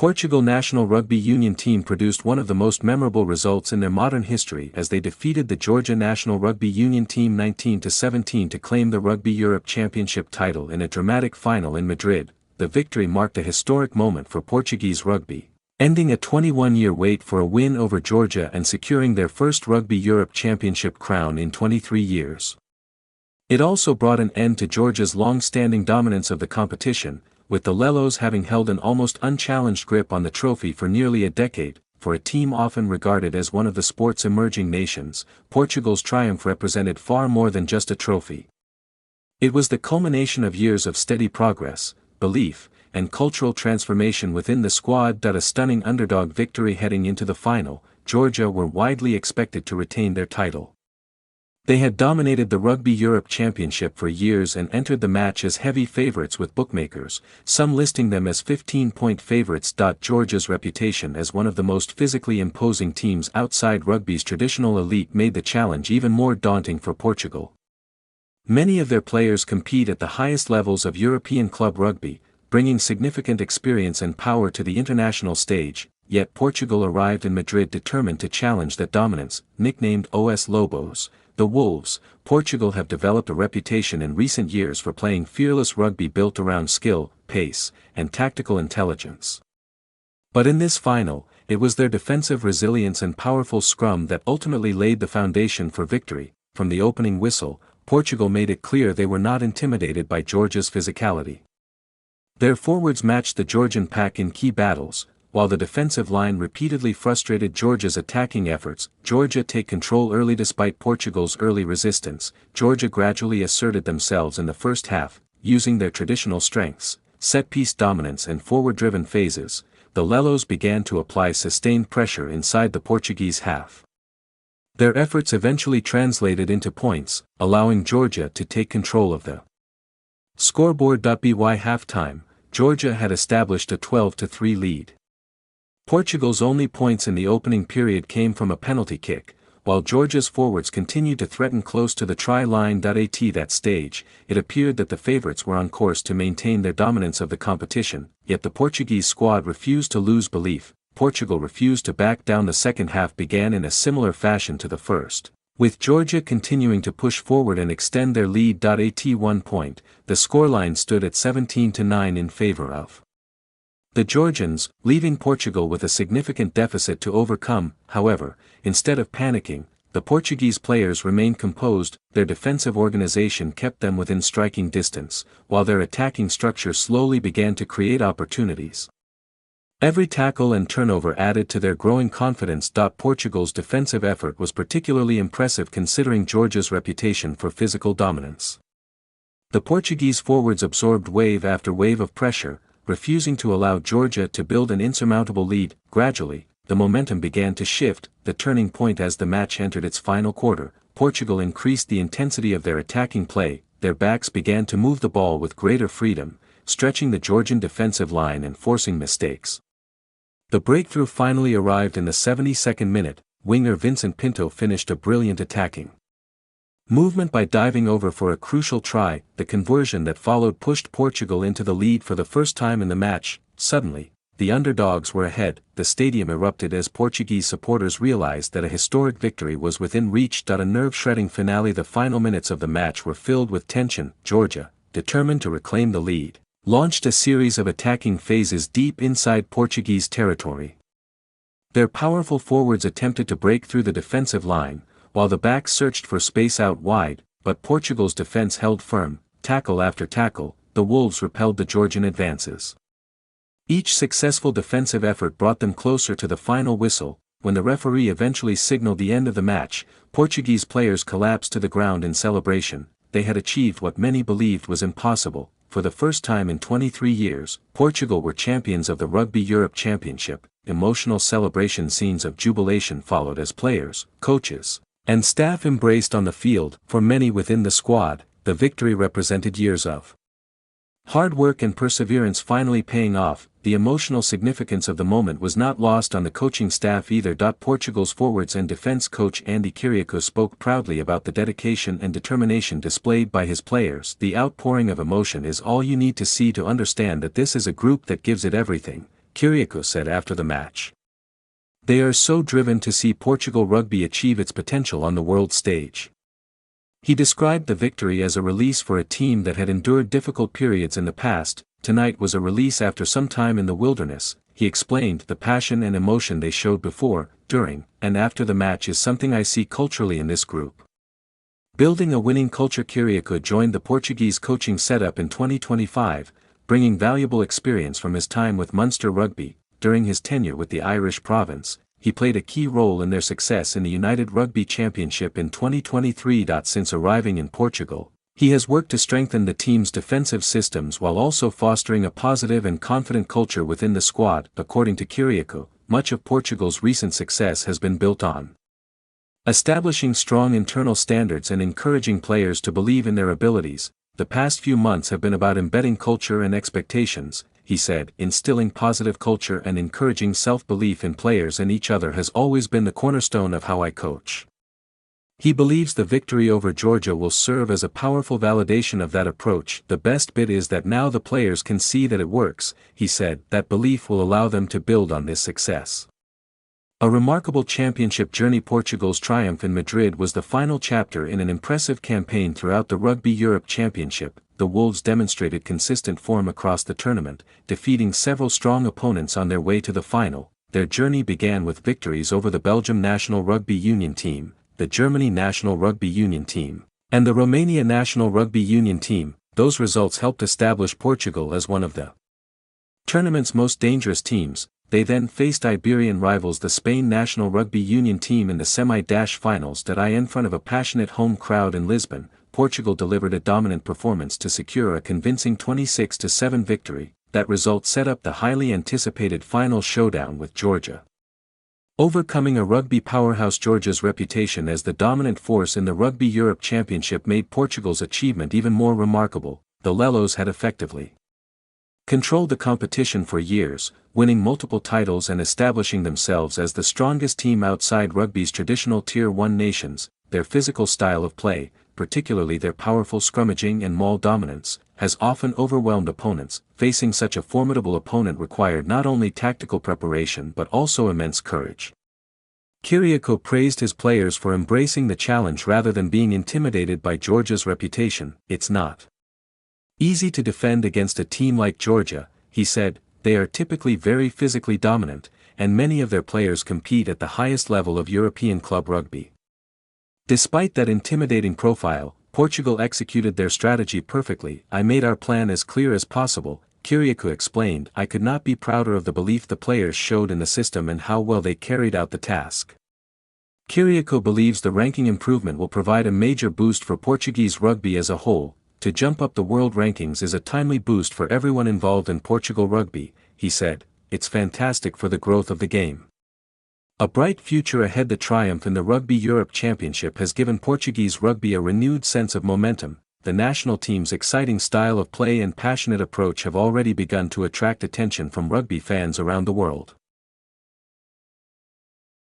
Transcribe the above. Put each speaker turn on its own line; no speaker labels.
Portugal national rugby union team produced one of the most memorable results in their modern history as they defeated the Georgia national rugby union team 19-17 to claim the Rugby Europe Championship title in a dramatic final in Madrid. The victory marked a historic moment for Portuguese rugby, ending a 21-year wait for a win over Georgia and securing their first Rugby Europe Championship crown in 23 years. It also brought an end to Georgia's long-standing dominance of the competition, with the Lelos having held an almost unchallenged grip on the trophy for nearly a decade. For a team often regarded as one of the sport's emerging nations, Portugal's triumph represented far more than just a trophy. It was the culmination of years of steady progress, belief, and cultural transformation within the squad. A stunning underdog victory heading into the final, Georgia were widely expected to retain their title. They had dominated the Rugby Europe Championship for years and entered the match as heavy favourites with bookmakers, some listing them as 15-point favourites. Georgia's reputation as one of the most physically imposing teams outside rugby's traditional elite made the challenge even more daunting for Portugal. Many of their players compete at the highest levels of European club rugby, bringing significant experience and power to the international stage, yet Portugal arrived in Madrid determined to challenge that dominance. Nicknamed Os Lobos, the Wolves, Portugal have developed a reputation in recent years for playing fearless rugby built around skill, pace, and tactical intelligence. But in this final, it was their defensive resilience and powerful scrum that ultimately laid the foundation for victory. From the opening whistle, Portugal made it clear they were not intimidated by Georgia's physicality. Their forwards matched the Georgian pack in key battles, while the defensive line repeatedly frustrated Georgia's attacking efforts. Georgia take control early. Despite Portugal's early resistance, Georgia gradually asserted themselves in the first half, using their traditional strengths, set-piece dominance and forward-driven phases. The Lelos began to apply sustained pressure inside the Portuguese half. Their efforts eventually translated into points, allowing Georgia to take control of the scoreboard. By halftime, Georgia had established a 12-3 lead. Portugal's only points in the opening period came from a penalty kick, while Georgia's forwards continued to threaten close to the try line. At that stage, it appeared that the favourites were on course to maintain their dominance of the competition, yet the Portuguese squad refused to lose belief. Portugal refused to back down. The second half began in a similar fashion to the first, with Georgia continuing to push forward and extend their lead. At 1 point, the scoreline stood at 17-9 in favour of the Georgians, leaving Portugal with a significant deficit to overcome. However, instead of panicking, the Portuguese players remained composed. Their defensive organization kept them within striking distance, while their attacking structure slowly began to create opportunities. Every tackle and turnover added to their growing confidence. Portugal's defensive effort was particularly impressive considering Georgia's reputation for physical dominance. The Portuguese forwards absorbed wave after wave of pressure, refusing to allow Georgia to build an insurmountable lead. Gradually, the momentum began to shift. The turning point as the match entered its final quarter, Portugal increased the intensity of their attacking play. Their backs began to move the ball with greater freedom, stretching the Georgian defensive line and forcing mistakes. The breakthrough finally arrived in the 72nd minute. Winger Vincent Pinto finished a brilliant attacking movement by diving over for a crucial try. The conversion that followed pushed Portugal into the lead for the first time in the match. Suddenly, the underdogs were ahead. The stadium erupted as Portuguese supporters realized that a historic victory was within reach. A nerve-shredding finale. The final minutes of the match were filled with tension. Georgia, determined to reclaim the lead, launched a series of attacking phases deep inside Portuguese territory. Their powerful forwards attempted to break through the defensive line, while the backs searched for space out wide, but Portugal's defense held firm. Tackle after tackle, the Wolves repelled the Georgian advances. Each successful defensive effort brought them closer to the final whistle. When the referee eventually signaled the end of the match, Portuguese players collapsed to the ground in celebration. They had achieved what many believed was impossible. For the first time in 23 years, Portugal were champions of the Rugby Europe Championship. Emotional celebration scenes of jubilation followed as players, coaches, and staff embraced on the field. For many within the squad, the victory represented years of hard work and perseverance finally paying off. The emotional significance of the moment was not lost on the coaching staff either. Portugal's forwards and defense coach Andy Kiriakou spoke proudly about the dedication and determination displayed by his players. The outpouring of emotion is all you need to see to understand that this is a group that gives it everything. Kiriakou said after the match. They are so driven to see Portugal rugby achieve its potential on the world stage. He described the victory as a release for a team that had endured difficult periods in the past. Tonight was a release after some time in the wilderness. He explained the passion and emotion they showed before, during, and after the match is something I see culturally in this group. Building a winning culture. Kiriakou joined the Portuguese coaching setup in 2025, bringing valuable experience from his time with Munster Rugby. During his tenure with the Irish province, he played a key role in their success in the United Rugby Championship in 2023. Since arriving in Portugal, he has worked to strengthen the team's defensive systems while also fostering a positive and confident culture within the squad. According to Kiriakou, much of Portugal's recent success has been built on establishing strong internal standards and encouraging players to believe in their abilities. The past few months have been about embedding culture and expectations, he said. Instilling positive culture and encouraging self-belief in players and each other has always been the cornerstone of how I coach. He believes the victory over Georgia will serve as a powerful validation of that approach. The best bit is that now the players can see that it works, he said. That belief will allow them to build on this success. A remarkable championship journey. Portugal's triumph in Madrid was the final chapter in an impressive campaign throughout the Rugby Europe Championship. The Wolves demonstrated consistent form across the tournament, defeating several strong opponents on their way to the final. Their journey began with victories over the Belgium national rugby union team, the Germany national rugby union team, and the Romania national rugby union team. Those results helped establish Portugal as one of the tournament's most dangerous teams. They then faced Iberian rivals the Spain national rugby union team in the semi-finals. In front of a passionate home crowd in Lisbon, Portugal delivered a dominant performance to secure a convincing 26-7 victory. That result set up the highly anticipated final showdown with Georgia. Overcoming a rugby powerhouse, Georgia's reputation as the dominant force in the Rugby Europe Championship made Portugal's achievement even more remarkable. The Lelos had effectively controlled the competition for years, winning multiple titles and establishing themselves as the strongest team outside rugby's traditional Tier 1 nations. Their physical style of play, particularly their powerful scrummaging and maul dominance, has often overwhelmed opponents. Facing such a formidable opponent required not only tactical preparation but also immense courage. Kiriakou praised his players for embracing the challenge rather than being intimidated by Georgia's reputation. It's not easy to defend against a team like Georgia, he said. They are typically very physically dominant, and many of their players compete at the highest level of European club rugby. Despite that intimidating profile, Portugal executed their strategy perfectly. I made our plan as clear as possible, Kiriakou explained. I could not be prouder of the belief the players showed in the system and how well they carried out the task. Kiriakou believes the ranking improvement will provide a major boost for Portuguese rugby as a whole. To jump up the world rankings is a timely boost for everyone involved in Portugal rugby, he said. It's fantastic for the growth of the game. A bright future ahead. The triumph in the Rugby Europe Championship has given Portuguese rugby a renewed sense of momentum. The national team's exciting style of play and passionate approach have already begun to attract attention from rugby fans around the world.